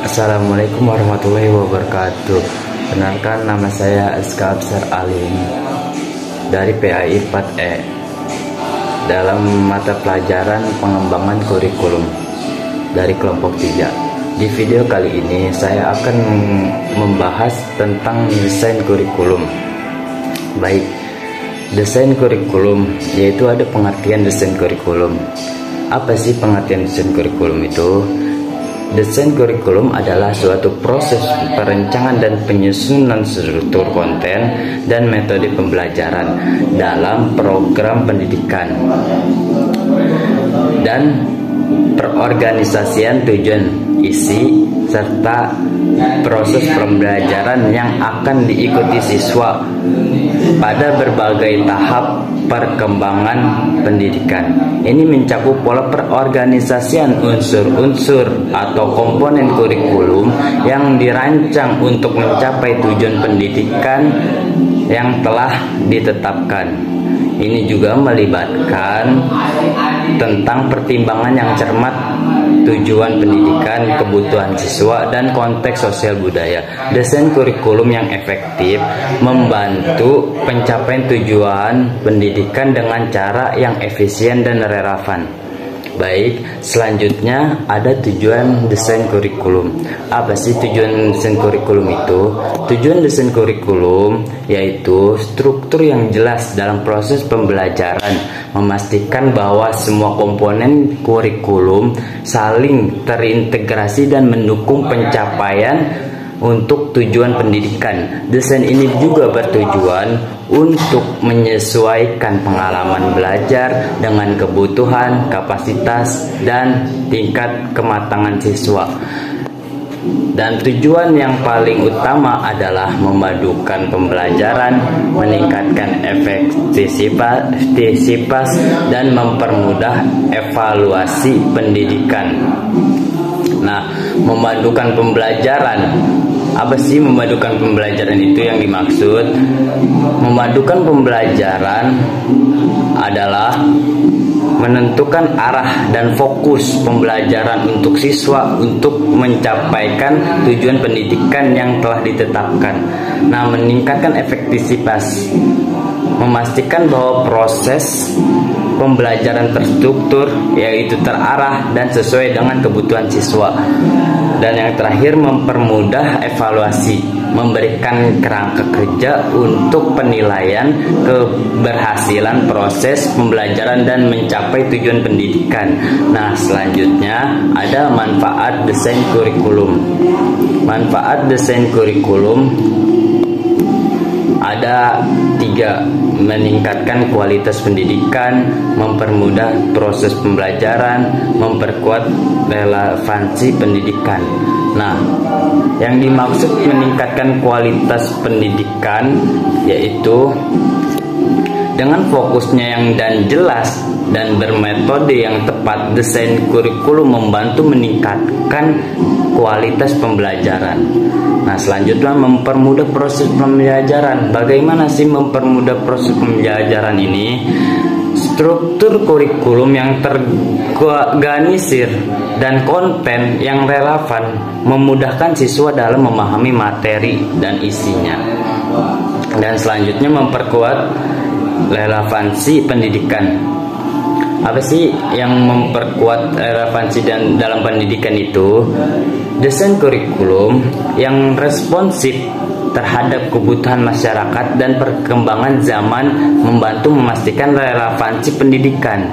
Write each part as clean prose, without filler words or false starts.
Assalamualaikum warahmatullahi wabarakatuh. Kenalkan, nama saya Azka Absar Alim dari PAI 4E dalam mata pelajaran pengembangan kurikulum dari kelompok 3. Di video kali ini saya akan membahas tentang desain kurikulum. Baik, desain kurikulum yaitu ada pengertian desain kurikulum. Apa sih pengertian desain kurikulum itu? Desain kurikulum adalah suatu proses perencanaan dan penyusunan struktur konten dan metode pembelajaran dalam program pendidikan dan perorganisasian tujuan, isi, serta proses pembelajaran yang akan diikuti siswa pada berbagai tahap perkembangan pendidikan. Ini mencakup pola perorganisasian unsur-unsur atau komponen kurikulum yang dirancang untuk mencapai tujuan pendidikan yang telah ditetapkan. Ini juga melibatkan tentang pertimbangan yang cermat, tujuan pendidikan, kebutuhan siswa, dan konteks sosial budaya. Desain kurikulum yang efektif membantu pencapaian tujuan pendidikan dengan cara yang efisien dan relevan. Baik, selanjutnya ada tujuan desain kurikulum. Apa sih tujuan desain kurikulum itu? Tujuan desain kurikulum yaitu struktur yang jelas dalam proses pembelajaran, memastikan bahwa semua komponen kurikulum saling terintegrasi dan mendukung pencapaian untuk tujuan pendidikan. Desain ini juga bertujuan untuk menyesuaikan pengalaman belajar dengan kebutuhan, kapasitas, dan tingkat kematangan siswa. Dan tujuan yang paling utama adalah memadukan pembelajaran, meningkatkan efektivitas, dan mempermudah evaluasi pendidikan. Nah, memadukan pembelajaran. Apa sih memadukan pembelajaran itu yang dimaksud? Memadukan pembelajaran adalah menentukan arah dan fokus pembelajaran untuk siswa untuk mencapaikan tujuan pendidikan yang telah ditetapkan. Nah, meningkatkan efektivitas, memastikan bahwa proses pembelajaran terstruktur, yaitu terarah dan sesuai dengan kebutuhan siswa. Dan yang terakhir, mempermudah evaluasi, memberikan kerangka kerja untuk penilaian keberhasilan proses pembelajaran dan mencapai tujuan pendidikan. Nah, selanjutnya ada manfaat desain kurikulum. Manfaat desain kurikulum ada 3: meningkatkan kualitas pendidikan, mempermudah proses pembelajaran, memperkuat relevansi pendidikan. Nah, yang dimaksud meningkatkan kualitas pendidikan yaitu dengan fokusnya yang dan jelas dan bermetode yang tepat, desain kurikulum membantu meningkatkan kualitas pembelajaran. Nah, selanjutnya mempermudah proses pembelajaran. Bagaimana sih mempermudah proses pembelajaran ini? Struktur kurikulum yang terorganisir dan konten yang relevan memudahkan siswa dalam memahami materi dan isinya. Dan selanjutnya memperkuat relevansi pendidikan. Apa sih yang memperkuat relevansi dan dalam pendidikan itu? Desain kurikulum yang responsif terhadap kebutuhan masyarakat dan perkembangan zaman membantu memastikan relevansi pendidikan.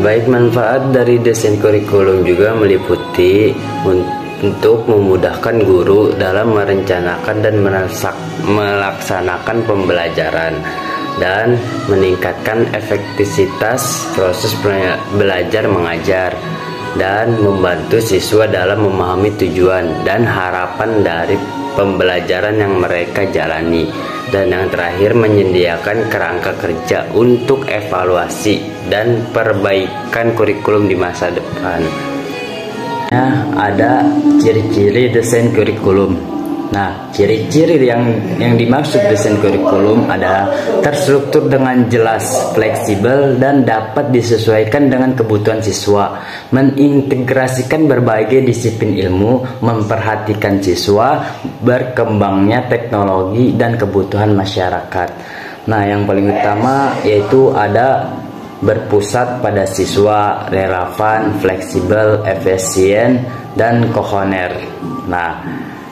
Baik, manfaat dari desain kurikulum juga meliputi untuk memudahkan guru dalam merencanakan dan melaksanakan pembelajaran dan meningkatkan efektivitas proses belajar mengajar dan membantu siswa dalam memahami tujuan dan harapan dari pembelajaran yang mereka jalani. Dan yang terakhir, menyediakan kerangka kerja untuk evaluasi dan perbaikan kurikulum di masa depan. Nah, ada ciri-ciri desain kurikulum. Nah, ciri-ciri yang dimaksud desain kurikulum adalah terstruktur dengan jelas, fleksibel, dan dapat disesuaikan dengan kebutuhan siswa, mengintegrasikan berbagai disiplin ilmu, memperhatikan siswa, berkembangnya teknologi dan kebutuhan masyarakat. Nah, yang paling utama yaitu ada berpusat pada siswa, relevan, fleksibel, efisien, dan koherer. Nah,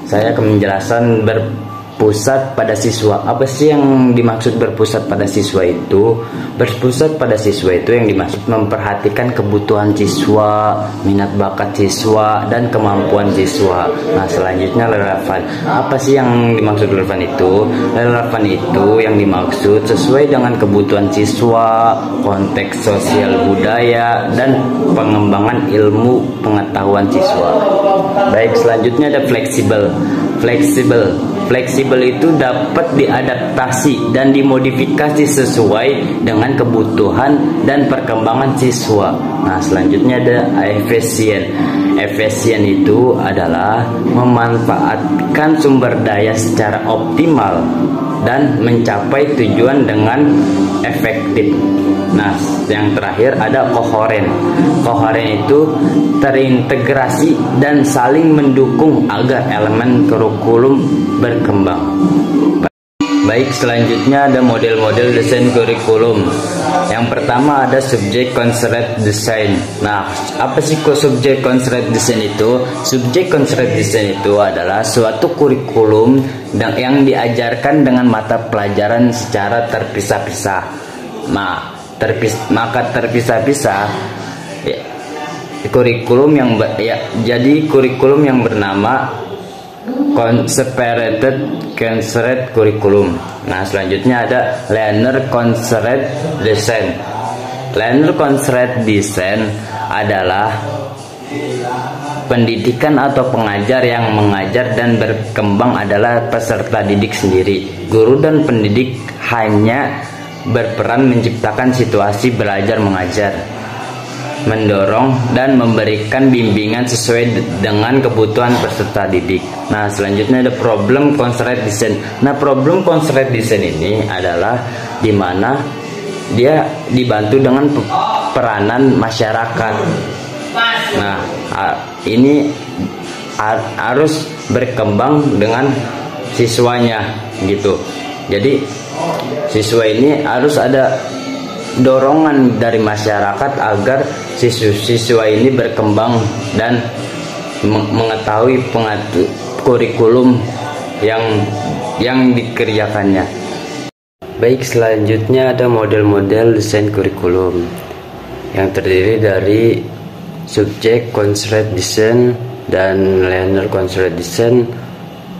saya akan menjelaskan berpusat pada siswa. Apa sih yang dimaksud berpusat pada siswa itu? Berpusat pada siswa itu yang dimaksud memperhatikan kebutuhan siswa, minat bakat siswa, dan kemampuan siswa. Nah, selanjutnya relevan. Apa sih yang dimaksud relevan itu? Relevan itu yang dimaksud sesuai dengan kebutuhan siswa, konteks sosial budaya, dan pengembangan ilmu pengetahuan siswa. Baik, selanjutnya ada fleksibel. Fleksibel itu dapat diadaptasi dan dimodifikasi sesuai dengan kebutuhan dan perkembangan siswa. Nah, selanjutnya ada efisien. Efisien itu adalah memanfaatkan sumber daya secara optimal dan mencapai tujuan dengan efektif. Nah, yang terakhir ada koheren. Koheren itu terintegrasi dan saling mendukung agar elemen kurikulum berkembang. Baik, selanjutnya ada model-model desain kurikulum. Yang pertama ada subject constraint design. Nah, apa sih subject constraint design itu? Subject constraint design itu adalah suatu kurikulum yang diajarkan dengan mata pelajaran secara terpisah-pisah. Nah, terpisah-pisah ya, kurikulum yang jadi kurikulum yang bernama separated constraint curriculum. Nah, selanjutnya ada learner constraint design. Learner constraint design adalah pendidikan atau pengajar yang mengajar dan berkembang adalah peserta didik sendiri. Guru dan pendidik hanya berperan menciptakan situasi belajar mengajar, mendorong dan memberikan bimbingan sesuai dengan kebutuhan peserta didik. Nah, selanjutnya ada problem constraint design. Nah, problem constraint design ini adalah dimana dia dibantu dengan peranan masyarakat. Nah, ini harus berkembang dengan siswanya gitu. Jadi siswa ini harus ada dorongan dari masyarakat agar siswa ini berkembang dan mengetahui kurikulum yang dikerjakannya. Baik, selanjutnya ada model-model desain kurikulum yang terdiri dari subject constraint design dan learner constraint design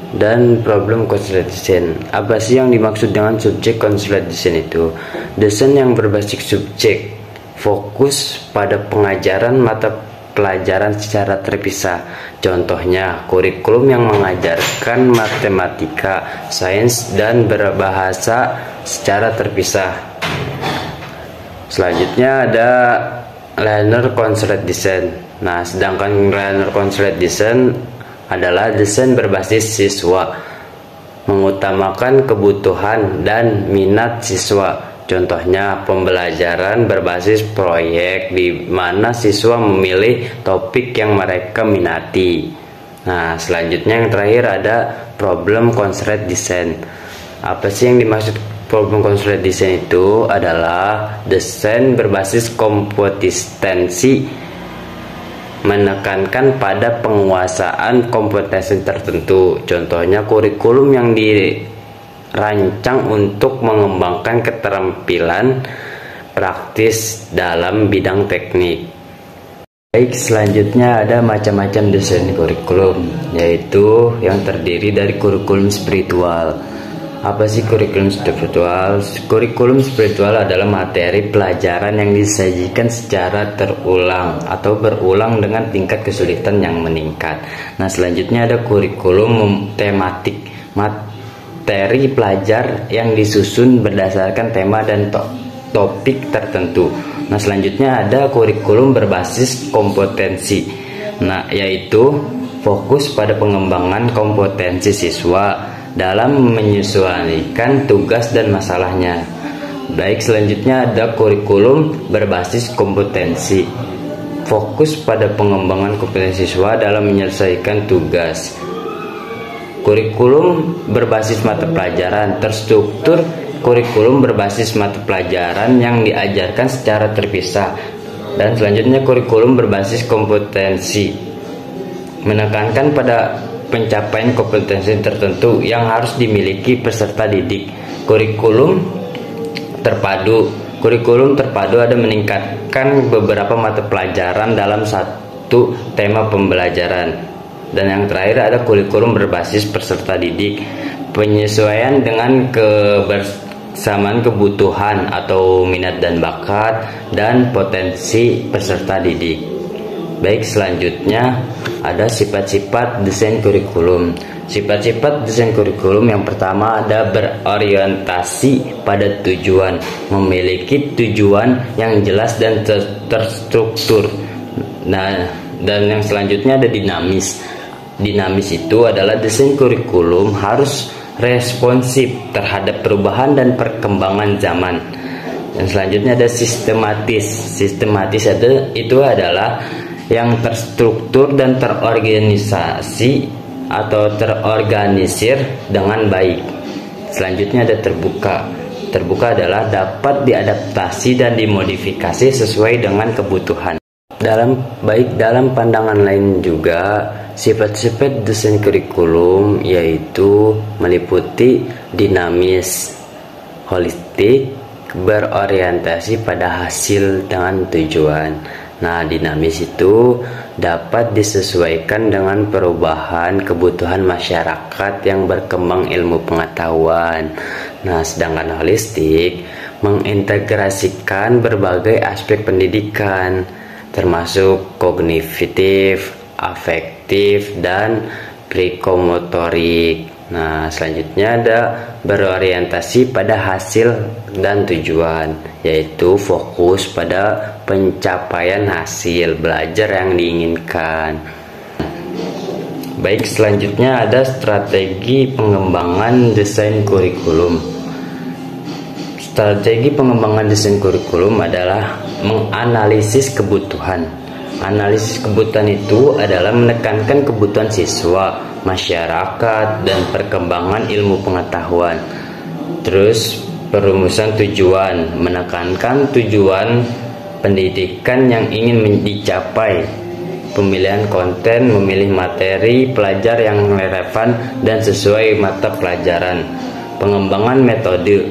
dan problem constraint design. Apa sih yang dimaksud dengan subject constraint design itu? Desain yang berbasis subjek, fokus pada pengajaran mata pelajaran secara terpisah. Contohnya, kurikulum yang mengajarkan matematika, sains, dan berbahasa secara terpisah. Selanjutnya ada learner constraint design. Nah, sedangkan learner constraint design adalah desain berbasis siswa, mengutamakan kebutuhan dan minat siswa. Contohnya, pembelajaran berbasis proyek di mana siswa memilih topik yang mereka minati. Nah, selanjutnya yang terakhir ada problem constraint design. Apa sih yang dimaksud problem constraint design itu? Adalah desain berbasis kompetensi, menekankan pada penguasaan kompetensi tertentu. Contohnya, kurikulum yang dirancang untuk mengembangkan keterampilan praktis dalam bidang teknik. Baik, selanjutnya ada macam-macam desain kurikulum, yaitu yang terdiri dari kurikulum spiritual. Apa sih kurikulum spiritual? Kurikulum spiritual adalah materi pelajaran yang disajikan secara terulang atau berulang dengan tingkat kesulitan yang meningkat. Nah, selanjutnya ada kurikulum tematik. Materi pelajar yang disusun berdasarkan tema dan topik tertentu. Nah, selanjutnya ada kurikulum berbasis kompetensi. Nah, yaitu fokus pada pengembangan kompetensi siswa dalam menyesuaikan tugas dan masalahnya. Baik, selanjutnya ada kurikulum berbasis kompetensi. Fokus pada pengembangan kompetensi siswa dalam menyelesaikan tugas. Kurikulum berbasis mata pelajaran. Terstruktur kurikulum berbasis mata pelajaran yang diajarkan secara terpisah. Dan selanjutnya kurikulum berbasis kompetensi, menekankan pada pencapaian kompetensi tertentu yang harus dimiliki peserta didik. Kurikulum terpadu ada meningkatkan beberapa mata pelajaran dalam satu tema pembelajaran. Dan yang terakhir ada kurikulum berbasis peserta didik, penyesuaian dengan kebersamaan kebutuhan atau minat dan bakat dan potensi peserta didik. Baik, selanjutnya ada sifat-sifat desain kurikulum. Sifat-sifat desain kurikulum yang pertama ada berorientasi pada tujuan, memiliki tujuan yang jelas dan terstruktur. Nah, dan yang selanjutnya ada dinamis. Dinamis itu adalah desain kurikulum harus responsif terhadap perubahan dan perkembangan zaman. Dan selanjutnya ada sistematis. Sistematis itu adalah yang terstruktur dan terorganisasi atau terorganisir dengan baik. Selanjutnya ada terbuka. Terbuka adalah dapat diadaptasi dan dimodifikasi sesuai dengan kebutuhan. Dalam pandangan lain juga, sifat-sifat desain kurikulum yaitu meliputi dinamis, holistik, berorientasi pada hasil dengan tujuan. Nah, dinamis itu dapat disesuaikan dengan perubahan kebutuhan masyarakat yang berkembang ilmu pengetahuan. Nah, sedangkan holistik mengintegrasikan berbagai aspek pendidikan, termasuk kognitif, afektif, dan psikomotorik. Nah, selanjutnya ada berorientasi pada hasil dan tujuan, yaitu fokus pada pencapaian hasil belajar yang diinginkan. Baik, selanjutnya ada strategi pengembangan desain kurikulum. Strategi pengembangan desain kurikulum adalah menganalisis kebutuhan. Analisis kebutuhan itu adalah menekankan kebutuhan siswa, masyarakat, dan perkembangan ilmu pengetahuan. Terus perumusan tujuan, menekankan tujuan pendidikan yang ingin dicapai. Pemilihan konten, memilih materi pelajar yang relevan dan sesuai mata pelajaran. Pengembangan metode,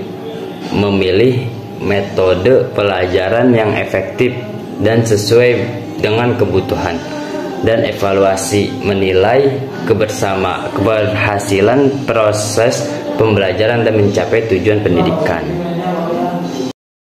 memilih metode pelajaran yang efektif dan sesuai dengan kebutuhan. Dan evaluasi, menilai keberhasilan proses pembelajaran dan mencapai tujuan pendidikan.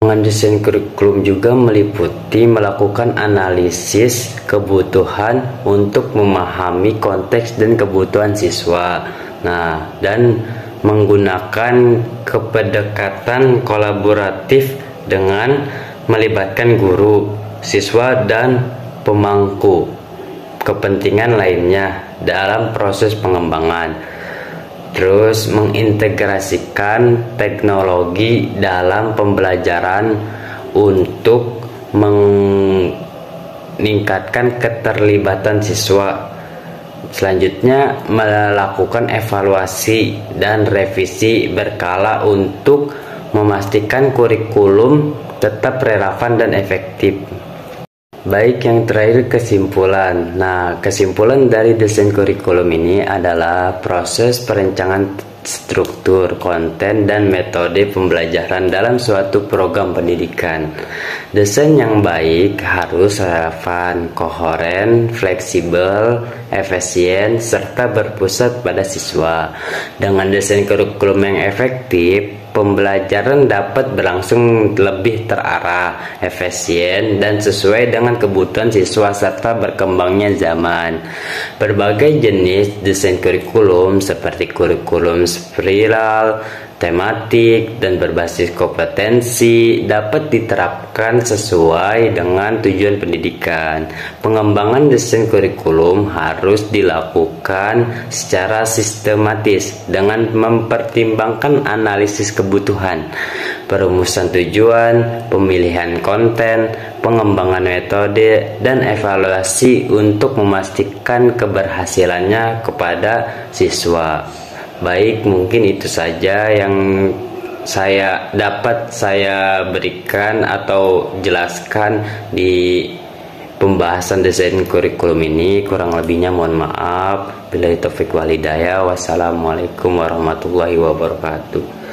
Pengembangan desain kurikulum juga meliputi melakukan analisis kebutuhan untuk memahami konteks dan kebutuhan siswa. Nah, dan menggunakan pendekatan kolaboratif dengan melibatkan guru, siswa, dan pemangku kepentingan lainnya dalam proses pengembangan. Terus mengintegrasikan teknologi dalam pembelajaran untuk meningkatkan keterlibatan siswa. Selanjutnya melakukan evaluasi dan revisi berkala untuk memastikan kurikulum tetap relevan dan efektif. Baik, yang terakhir kesimpulan. Nah, kesimpulan dari desain kurikulum ini adalah proses perencanaan struktur, konten, dan metode pembelajaran dalam suatu program pendidikan. Desain yang baik harus relevan, koheren, fleksibel, efisien, serta berpusat pada siswa. Dengan desain kurikulum yang efektif, pembelajaran dapat berlangsung lebih terarah, efisien, dan sesuai dengan kebutuhan siswa serta berkembangnya zaman. Berbagai jenis desain kurikulum seperti kurikulum spiral, tematik dan berbasis kompetensi dapat diterapkan sesuai dengan tujuan pendidikan. Pengembangan desain kurikulum harus dilakukan secara sistematis dengan mempertimbangkan analisis kebutuhan, perumusan tujuan, pemilihan konten, pengembangan metode, dan evaluasi untuk memastikan keberhasilannya kepada siswa. Baik, mungkin itu saja yang dapat saya berikan atau jelaskan di pembahasan desain kurikulum ini. Kurang lebihnya mohon maaf. Billahi taufiq wal hidayah. Wassalamualaikum warahmatullahi wabarakatuh.